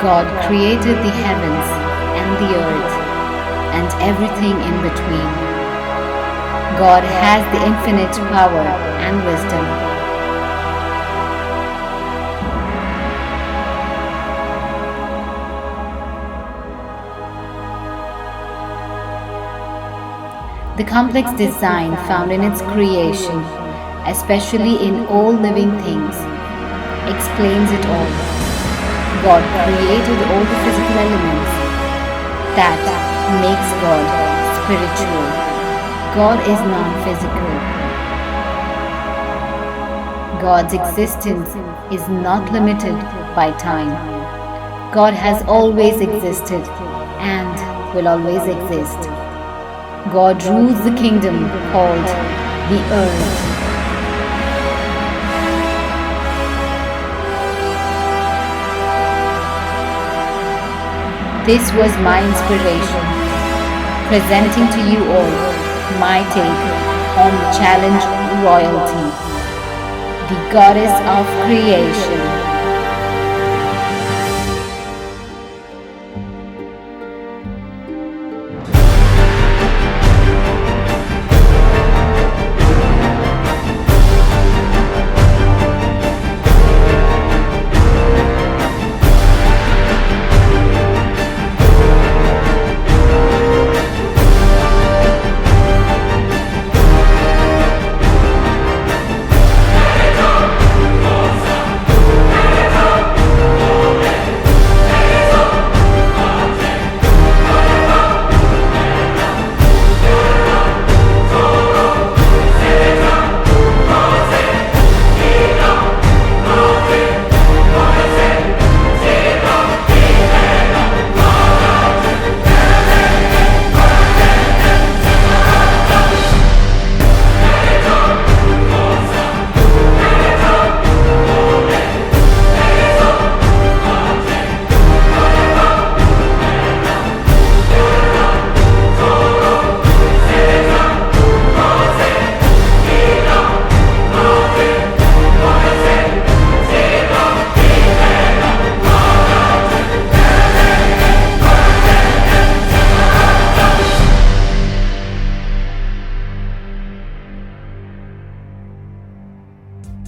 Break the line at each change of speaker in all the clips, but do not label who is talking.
God created the heavens and the earth and everything in between. God has the infinite power and wisdom. The complex design found in its creation, especially in all living things, explains it all. God created all the physical elements that makes God spiritual. God is non-physical. God's existence is not limited by time. God has always existed and will always exist. God rules the kingdom called the earth. This was my inspiration, presenting to you all my take on the challenge royalty, the goddess of creation.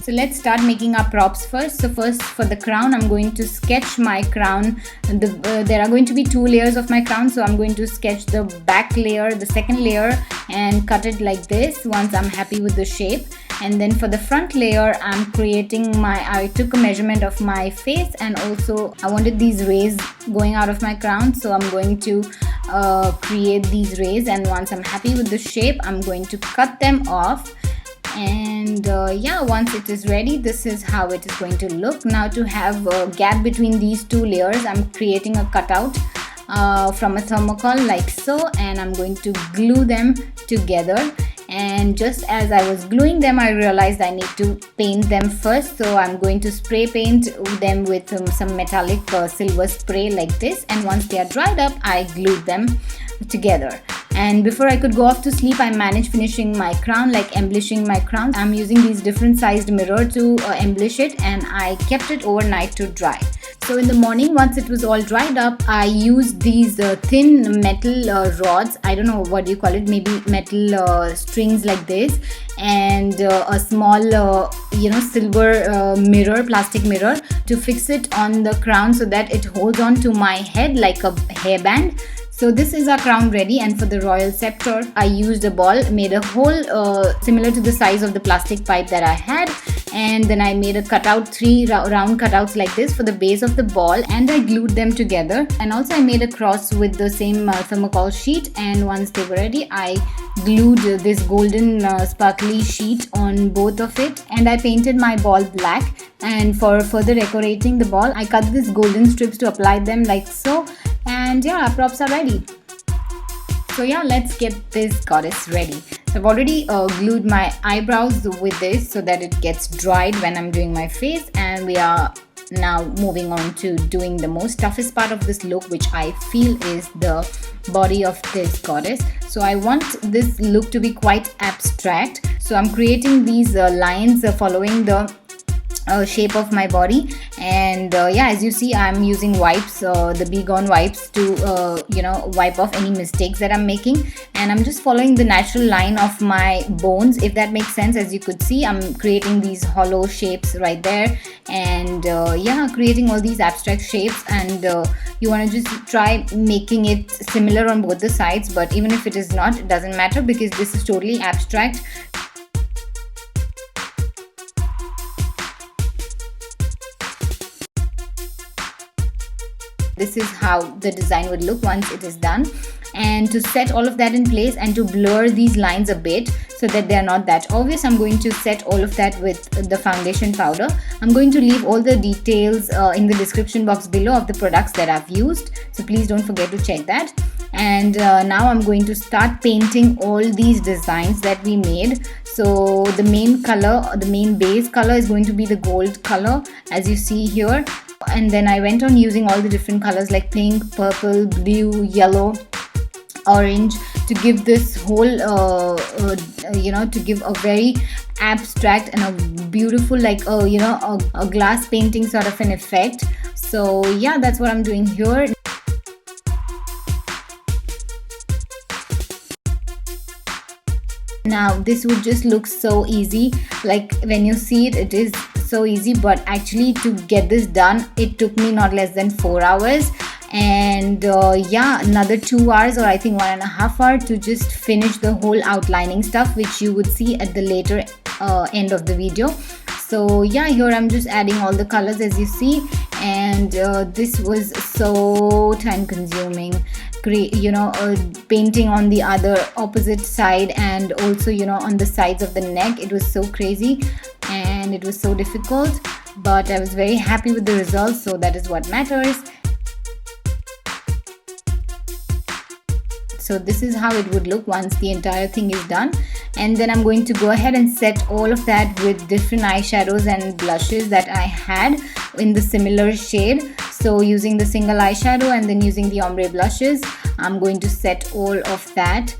So let's start making our props first. So first, for the crown, I'm going to sketch my crown. There are going to be 2 layers of my crown, so I'm going to sketch the back layer, the second layer, and cut it like this once I'm happy with the shape. And then for the front layer, I'm creating I took a measurement of my face, and also I wanted these rays going out of my crown, so I'm going to create these rays, and once I'm happy with the shape, I'm going to cut them off. And yeah, once it is ready, this is how it is going to look. Now, to have a gap between these 2 layers, I'm creating a cutout from a thermocol like so, and I'm going to glue them together. And just as I was gluing them, I realized I need to paint them first, so I'm going to spray paint them with some metallic silver spray like this, and once they are dried up, I glued them together. And before I could go off to sleep, I managed finishing my crown, like embellishing my crown. I'm using these different sized mirror to embellish it, and I kept it overnight to dry. So in the morning, once it was all dried up, I used these thin metal rods, I don't know what you call it, maybe metal strings like this, and a small silver mirror, plastic mirror, to fix it on the crown so that it holds on to my head like a hairband. So this is our crown ready, and for the royal scepter, I used a ball, made a hole similar to the size of the plastic pipe that I had, and then I made a cutout, 3 round cutouts like this for the base of the ball, and I glued them together. And also I made a cross with the same thermocol sheet, and once they were ready, I glued this golden sparkly sheet on both of it, and I painted my ball black. And for further decorating the ball, I cut these golden strips to apply them like so. And yeah, our props are ready. So yeah, let's get this goddess ready. So I've already glued my eyebrows with this so that it gets dried when I'm doing my face, and we are now moving on to doing the most toughest part of this look, which I feel is the body of this goddess. So I want this look to be quite abstract, so I'm creating these lines following the shape of my body. And yeah, as you see, I'm using wipes, the Be Gone wipes, to wipe off any mistakes that I'm making. And I'm just following the natural line of my bones, if that makes sense. As you could see, I'm creating these hollow shapes right there, and yeah, creating all these abstract shapes. And you want to just try making it similar on both the sides, but even if it is not, it doesn't matter, because this is totally abstract. This is how the design would look once it is done. And to set all of that in place and to blur these lines a bit so that they are not that obvious, I'm going to set all of that with the foundation powder. I'm going to leave all the details in the description box below of the products that I've used, so please don't forget to check that. And now I'm going to start painting all these designs that we made. So the main color, the main base color, is going to be the gold color, as you see here. And then I went on using all the different colors like pink, purple, blue, yellow, orange, to give this whole to give a very abstract and a beautiful, like a glass painting sort of an effect. So yeah, that's what I'm doing here. Now this would just look so easy, like when you see it, it is so easy, but actually to get this done, it took me not less than 4 hours. And yeah, another 2 hours, or I think 1.5 hours, to just finish the whole outlining stuff, which you would see at the later end of the video. So yeah, here I'm just adding all the colors, as you see. And this was so time consuming, painting on the other opposite side, and also on the sides of the neck. It was so crazy and it was so difficult, but I was very happy with the results, so that is what matters. So this is how it would look once the entire thing is done. And then I'm going to go ahead and set all of that with different eyeshadows and blushes that I had in the similar shade. So using the single eyeshadow and then using the ombre blushes, I'm going to set all of that.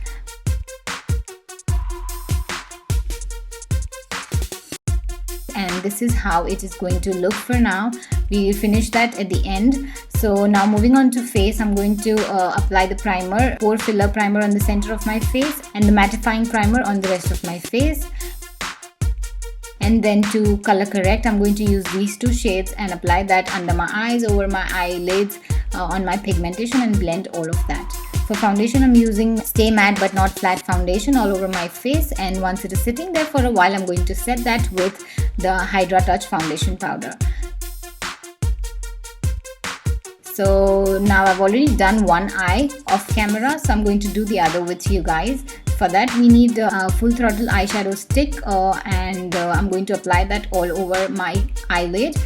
And this is how it is going to look for now. We will finish that at the end. So now moving on to face, I'm going to apply the primer, pore filler primer on the center of my face, and the mattifying primer on the rest of my face. And then to color correct, I'm going to use these two shades and apply that under my eyes, over my eyelids, on my pigmentation, and blend all of that. For foundation, I'm using Stay Matte But Not Flat foundation all over my face, and once it is sitting there for a while, I'm going to set that with the Hydra Touch foundation powder. So now I've already done one eye off camera, so I'm going to do the other with you guys. For that, we need a full throttle eyeshadow stick, and I'm going to apply that all over my eyelid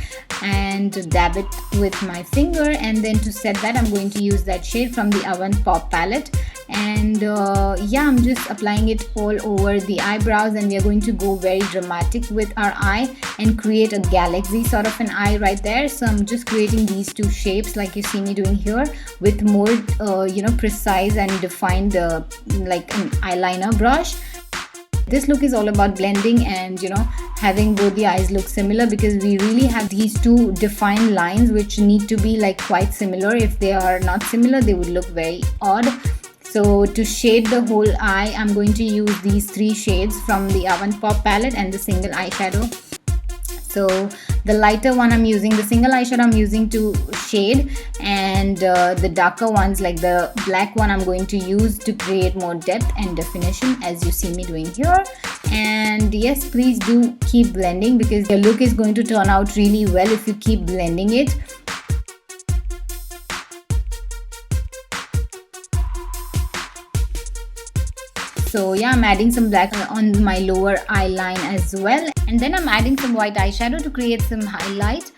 and dab it with my finger. And then to set that, I'm going to use that shade from the Avant Pop palette. And yeah, I'm just applying it all over the eyebrows, and we are going to go very dramatic with our eye and create a galaxy sort of an eye right there. So I'm just creating these two shapes like you see me doing here, with more precise and defined like an eyeliner brush. This look is all about blending and having both the eyes look similar, because we really have these two defined lines which need to be like quite similar. If they are not similar, they would look very odd. So to shade the whole eye, I'm going to use these three shades from the Avant Pop palette and the single eyeshadow. So the lighter one I'm using, the single eyeshadow I'm using to shade, and the darker ones like the black one I'm going to use to create more depth and definition, as you see me doing here. And yes, please do keep blending, because your look is going to turn out really well if you keep blending it. So yeah, I'm adding some black on my lower eye line as well, and then I'm adding some white eyeshadow to create some highlight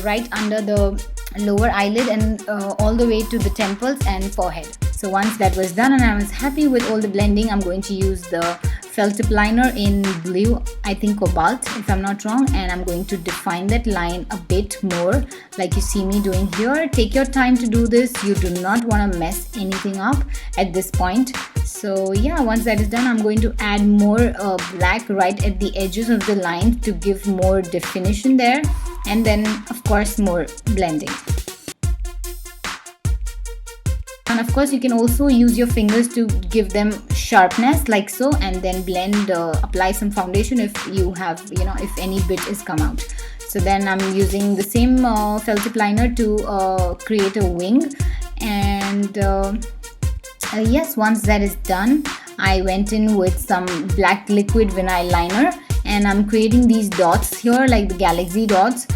right under the lower eyelid and all the way to the temples and forehead. So once that was done and I was happy with all the blending, I'm going to use the felt tip liner in blue, I think cobalt if I'm not wrong, and I'm going to define that line a bit more like you see me doing here. Take your time to do this. You do not want to mess anything up at this point. So yeah, once that is done, I'm going to add more black right at the edges of the line to give more definition there, and then of course more blending. And of course you can also use your fingers to give them sharpness like so, and then blend, apply some foundation if you have, if any bit is come out. So then I'm using the same felt tip liner to create a wing, and yes, once that is done, I went in with some black liquid vinyl liner, and I'm creating these dots here like the galaxy dots,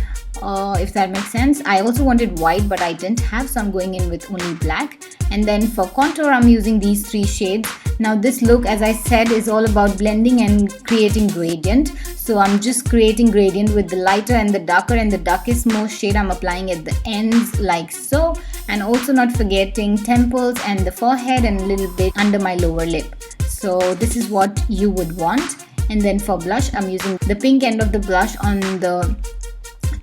if that makes sense. I also wanted white, but I didn't have, so I'm going in with only black. And then for contour, I'm using these 3 shades. Now this look, as I said, is all about blending and creating gradient. So I'm just creating gradient with the lighter and the darker, and the darkest most shade I'm applying at the ends like so. And also not forgetting temples and the forehead and a little bit under my lower lip. So this is what you would want. And then for blush, I'm using the pink end of the blush on the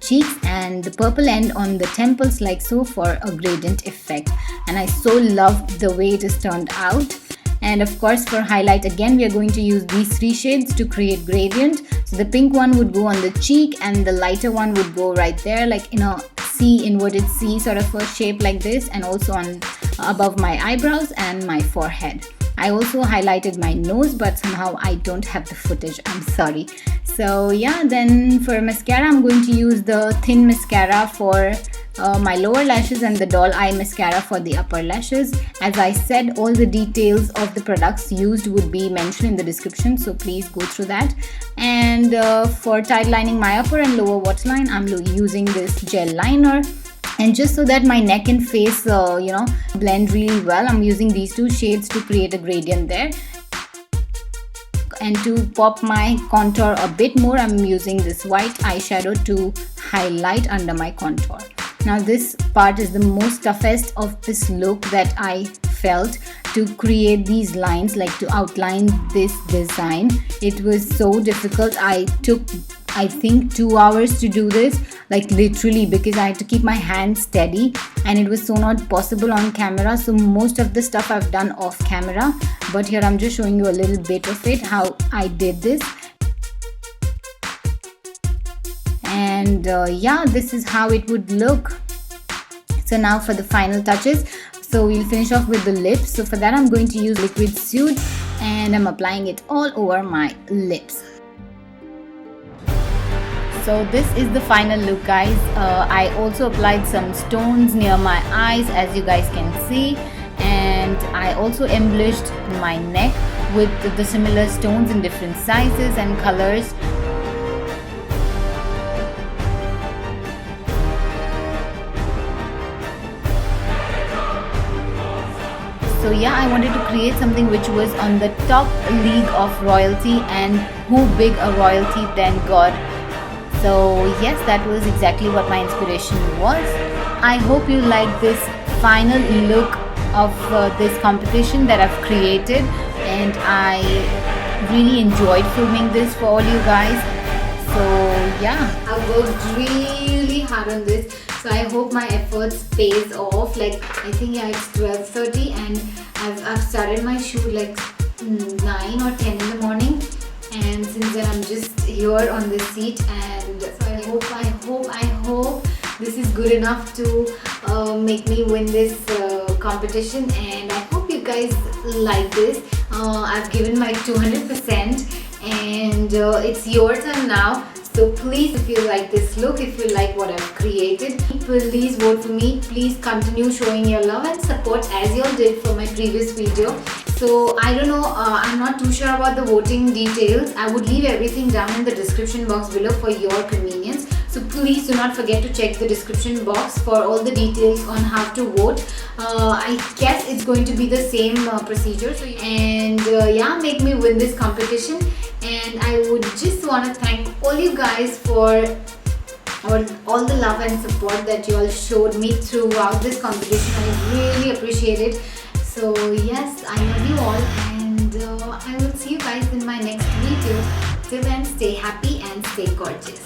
cheeks and the purple end on the temples like so for a gradient effect. And I so loved the way it is turned out. And of course for highlight, again we are going to use these 3 shades to create gradient. So the pink one would go on the cheek, and the lighter one would go right there like in a C, inverted C sort of a shape like this, and also on above my eyebrows and my forehead. I also highlighted my nose, but somehow I don't have the footage, I'm sorry. So yeah, then for mascara, I'm going to use the thin mascara for my lower lashes and the doll eye mascara for the upper lashes. As I said, all the details of the products used would be mentioned in the description, so please go through that. And for tight lining my upper and lower waterline, I'm using this gel liner. And just so that my neck and face blend really well, I'm using these 2 shades to create a gradient there. And to pop my contour a bit more, I'm using this white eyeshadow to highlight under my contour. Now this part is the most toughest of this look that I felt, to create these lines, like to outline this design. It was so difficult. I took, I think, 2 hours to do this, like literally, because I had to keep my hand steady, and it was so not possible on camera. So most of the stuff I've done off camera, but here I'm just showing you a little bit of it, how I did this. And yeah, this is how it would look. So now for the final touches, so we'll finish off with the lips. So for that, I'm going to use liquid Suede, and I'm applying it all over my lips. So this is the final look, guys. I also applied some stones near my eyes, as you guys can see, and I also embellished my neck with the similar stones in different sizes and colors. So yeah, I wanted to create something which was on the top league of royalty, and who big a royalty than God. So yes, that was exactly what my inspiration was. I hope you like this final look of this competition that I've created, and I really enjoyed filming this for all you guys. So yeah, I worked really hard on this. So I hope my efforts pays off. Like I think yeah, it's 12:30 and I've started my shoot like 9 or 10 in the morning, and since then I'm just here on this seat. And so I hope this is good enough to make me win this competition, and I hope you guys like this. I've given my 200%, and it's your turn now. So please, if you like this look, if you like what I've created, please vote for me. Please continue showing your love and support as you all did for my previous video. So I don't know, I'm not too sure about the voting details. I would leave everything down in the description box below for your convenience. So please do not forget to check the description box for all the details on how to vote. I guess it's going to be the same procedure. So, and yeah, make me win this competition. And I would just want to thank all you guys for all the love and support that you all showed me throughout this competition. I really appreciate it. So yes, I love you all, and I will see you guys in my next video. Till then, stay happy and stay gorgeous.